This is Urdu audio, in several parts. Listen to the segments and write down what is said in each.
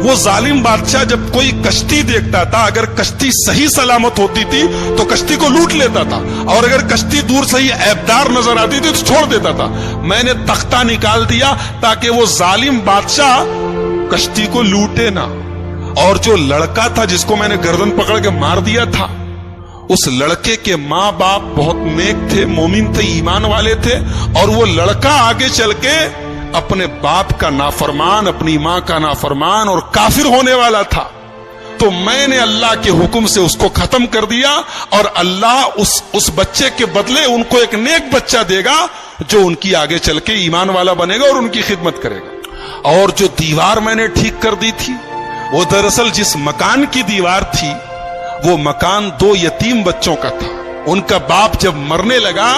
وہ ظالم بادشاہ جب کوئی کشتی دیکھتا تھا، اگر کشتی صحیح سلامت ہوتی تھی تو کشتی کو لوٹ لیتا تھا، اور اگر کشتی دور سے ہی عیبدار نظر آتی تھی تو چھوڑ دیتا تھا۔ میں نے تختہ نکال دیا تاکہ وہ ظالم بادشاہ کشتی کو لوٹے نہ، اور جو لڑکا تھا جس کو میں نے گردن پکڑ کے مار دیا تھا، اس لڑکے کے ماں باپ بہت نیک تھے، مومن تھے، ایمان والے تھے، اور وہ لڑکا آگے چل کے اپنے باپ کا نافرمان، اپنی ماں کا نافرمان اور کافر ہونے والا تھا۔ تو میں نے اللہ کے حکم سے اس کو ختم کر دیا، اور اللہ اس بچے کے بدلے ان کو ایک نیک بچہ دے گا جو ان کی آگے چل کے ایمان والا بنے گا اور ان کی خدمت کرے گا۔ اور جو دیوار میں نے ٹھیک کر دی تھی، وہ دراصل جس مکان کی دیوار تھی وہ مکان 2 یتیم بچوں کا تھا۔ ان کا باپ جب مرنے لگا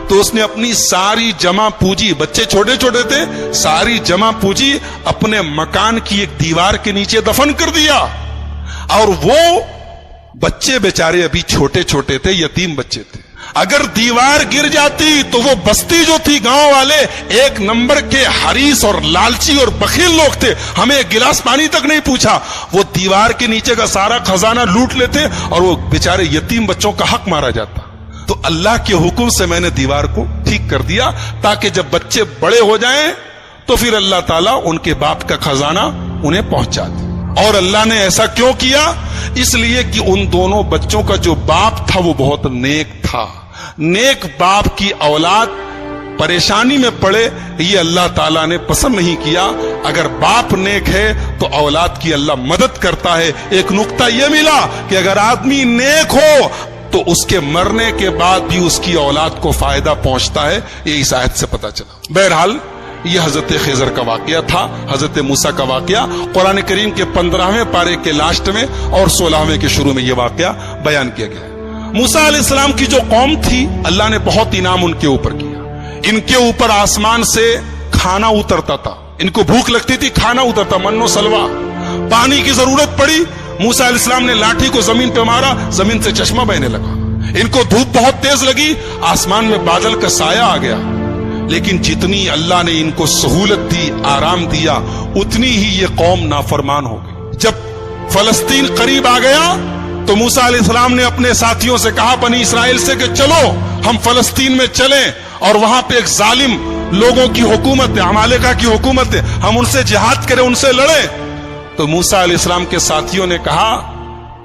تو اس نے اپنی ساری جمع پونجی، بچے چھوٹے چھوٹے تھے، ساری جمع پونجی اپنے مکان کی ایک دیوار کے نیچے دفن کر دیا، اور وہ بچے بیچارے ابھی چھوٹے چھوٹے تھے، یتیم بچے تھے۔ اگر دیوار گر جاتی تو وہ بستی جو تھی، گاؤں والے 1 نمبر کے حریص اور لالچی اور بخیل لوگ تھے، ہمیں ایک گلاس پانی تک نہیں پوچھا، وہ دیوار کے نیچے کا سارا خزانہ لوٹ لیتے اور وہ بیچارے یتیم بچوں کا حق مارا جاتا۔ تو اللہ کے حکم سے میں نے دیوار کو ٹھیک کر دیا تاکہ جب بچے بڑے ہو جائیں تو پھر اللہ تعالیٰ ان کے باپ کا خزانہ انہیں پہنچا دے۔ اور اللہ نے ایسا کیوں کیا؟ اس لیے کہ ان دونوں بچوں کا جو باپ تھا وہ بہت نیک تھا۔ نیک باپ کی اولاد پریشانی میں پڑے یہ اللہ تعالیٰ نے پسند نہیں کیا۔ اگر باپ نیک ہے تو اولاد کی اللہ مدد کرتا ہے۔ ایک نقطہ یہ ملا کہ اگر آدمی نیک ہو تو اس کے مرنے کے بعد بھی اس کی اولاد کو فائدہ پہنچتا ہے، یہ اس آیت سے پتا چلا۔ بہرحال یہ حضرت خضر کا واقعہ تھا، حضرت موسیٰ کا واقعہ قرآن کریم کے 15ویں پارے کے لاسٹ میں اور 16ویں کے شروع میں یہ واقعہ بیان کیا گیا ہے۔ موسیٰ علیہ السلام کی جو قوم تھی، اللہ نے بہت انعام ان کے اوپر کیا۔ ان کے اوپر آسمان سے کھانا اترتا تھا، ان کو بھوک لگتی تھی، کھانا اترتا، من و سلوا۔ پانی کی ضرورت پڑی، موسیٰ علیہ السلام نے لاٹھی کو زمین پہ مارا، زمین سے چشمہ بہنے لگا۔ ان کو دھوپ بہت تیز لگی، آسمان میں بادل کا سایہ آ گیا۔ لیکن جتنی اللہ نے ان کو سہولت دی، آرام دیا، اتنی ہی یہ قوم نافرمان ہو گئی۔ جب فلسطین قریب آ گیا تو موسیٰ علیہ السلام نے اپنے ساتھیوں سے کہا، بنی اسرائیل سے، کہ چلو ہم فلسطین میں چلیں، اور وہاں پہ ایک ظالم لوگوں کی حکومت ہے، عمالقہ کی حکومت ہے، ہم ان سے جہاد کریں، ان سے لڑیں۔ تو موسیٰ علیہ السلام کے ساتھیوں نے کہا،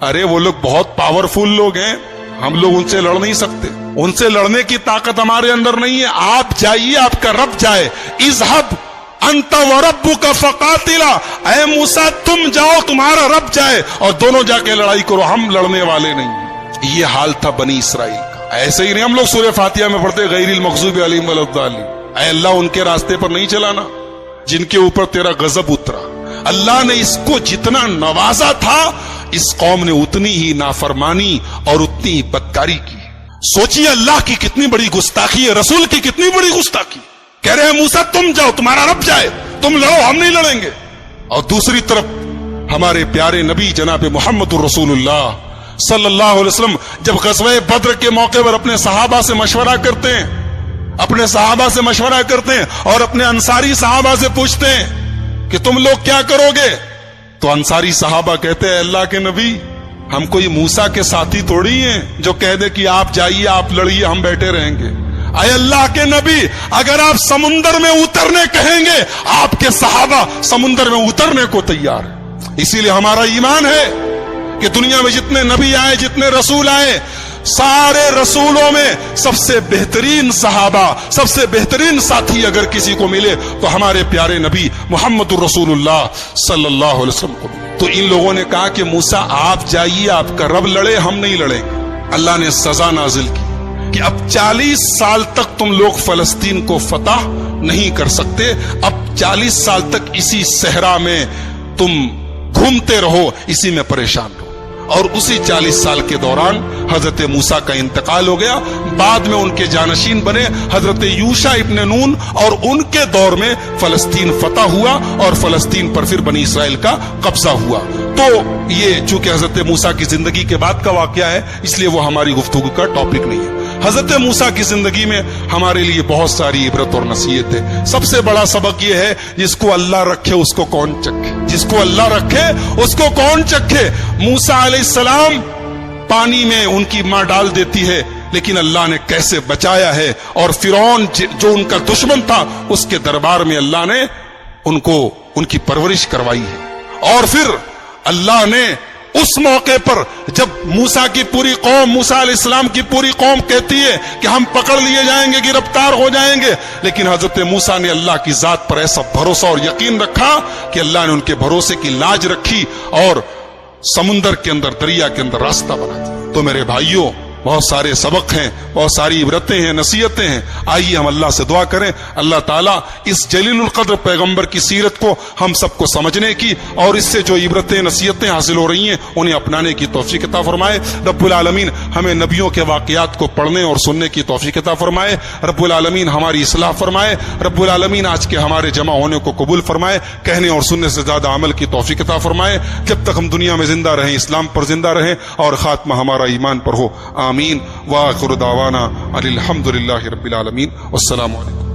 ارے وہ لوگ بہت پاورفل لوگ ہیں، ہم لوگ ان سے لڑ نہیں سکتے، ان سے لڑنے کی طاقت ہمارے اندر نہیں ہے، آپ جائیے، آپ کا رب جائے۔ اذهب انت وربک فقاتلا، اے موسیٰ تم جاؤ، تمہارا رب جائے، اور دونوں جا کے لڑائی کرو، ہم لڑنے والے نہیں ہیں۔ یہ حال تھا بنی اسرائیل کا۔ ایسے ہی نہیں ہم لوگ سورہ فاتحہ میں پڑھتے غیر المغضوب علیہم ولا الضالین، اے اللہ ان کے راستے پر نہیں چلانا جن کے اوپر تیرا غضب اترا۔ اللہ نے اس کو جتنا نوازا تھا، اس قوم نے اتنی ہی نافرمانی اور اتنی ہی بدکاری کی۔ سوچیے اللہ کی کتنی بڑی گستاخی ہے، رسول کی کتنی بڑی گستاخی۔ کہہ رہے ہیں موسیٰ تم جاؤ، تمہارا رب جائے، تم لڑو، ہم نہیں لڑیں گے۔ اور دوسری طرف ہمارے پیارے نبی جناب محمد الرسول اللہ صلی اللہ علیہ وسلم جب غزوہ بدر کے موقع پر اپنے صحابہ سے مشورہ کرتے ہیں، اپنے صحابہ سے مشورہ کرتے ہیں اور اپنے انصاری صحابہ سے پوچھتے ہیں کہ تم لوگ کیا کرو گے؟ تو انصاری صحابہ کہتے ہیں اللہ کے نبی، ہم کوئی موسیٰ کے ساتھی تھوڑی ہیں جو کہہ دے کہ آپ جائیے، آپ لڑیے، ہم بیٹھے رہیں گے۔ اے اللہ کے نبی، اگر آپ سمندر میں اترنے کہیں گے، آپ کے صحابہ سمندر میں اترنے کو تیار ہیں۔ اسی لیے ہمارا ایمان ہے کہ دنیا میں جتنے نبی آئے، جتنے رسول آئے، سارے رسولوں میں سب سے بہترین صحابہ، سب سے بہترین ساتھی اگر کسی کو ملے تو ہمارے پیارے نبی محمد الرسول اللہ صلی اللہ علیہ وسلم کو ملے۔ تو ان لوگوں نے کہا کہ موسیٰ آپ جائیے، آپ کا رب لڑے، ہم نہیں لڑیں گے۔ اللہ نے سزا نازل کی کہ اب 40 سال تک تم لوگ فلسطین کو فتح نہیں کر سکتے، اب 40 سال تک اسی صحرا میں تم گھومتے رہو، اسی میں پریشان رہو۔ اور اسی 40 سال کے دوران حضرت موسیٰ کا انتقال ہو گیا۔ بعد میں ان کے جانشین بنے حضرت یوشع ابن نون، اور ان کے دور میں فلسطین فتح ہوا اور فلسطین پر پھر بنی اسرائیل کا قبضہ ہوا۔ تو یہ چونکہ حضرت موسیٰ کی زندگی کے بعد کا واقعہ ہے، اس لیے وہ ہماری گفتگو کا ٹاپک نہیں ہے۔ حضرت موسیٰ کی زندگی میں ہمارے لیے بہت ساری عبرت اور نصیحت ہے. سب سے بڑا سبق یہ ہے جس کو اللہ رکھے اس کو کون چکھے, جس کو اللہ رکھے اس کو کون چکھے. موسیٰ علیہ السلام پانی میں ان کی ماں ڈال دیتی ہے, لیکن اللہ نے کیسے بچایا ہے, اور فرعون جو ان کا دشمن تھا اس کے دربار میں اللہ نے ان کو ان کی پرورش کروائی ہے. اور پھر اللہ نے اس موقع پر جب موسیٰ کی پوری قوم, موسیٰ علیہ السلام کی پوری قوم کہتی ہے کہ ہم پکڑ لیے جائیں گے, گرفتار ہو جائیں گے, لیکن حضرت موسیٰ نے اللہ کی ذات پر ایسا بھروسہ اور یقین رکھا کہ اللہ نے ان کے بھروسے کی لاج رکھی اور سمندر کے اندر, دریا کے اندر راستہ بنا دیا. تو میرے بھائیوں, بہت سارے سبق ہیں, بہت ساری عبرتیں ہیں, نصیحتیں ہیں. آئیے ہم اللہ سے دعا کریں اللہ تعالیٰ اس جلیل القدر پیغمبر کی سیرت کو ہم سب کو سمجھنے کی اور اس سے جو عبرتیں نصیحتیں حاصل ہو رہی ہیں انہیں اپنانے کی توفیق عطا فرمائے. رب العالمین ہمیں نبیوں کے واقعات کو پڑھنے اور سننے کی توفیق عطا فرمائے. رب العالمین ہماری اصلاح فرمائے. رب العالمین آج کے ہمارے جمع ہونے کو قبول فرمائے. کہنے اور سننے سے زیادہ عمل کی توفیق عطا فرمائے. جب تک ہم دنیا میں زندہ رہیں اسلام پر زندہ رہیں اور خاتمہ ہمارا ایمان پر ہو. آمین. وآخر دعوانا الحمد للہ رب العالمین. والسلام علیکم.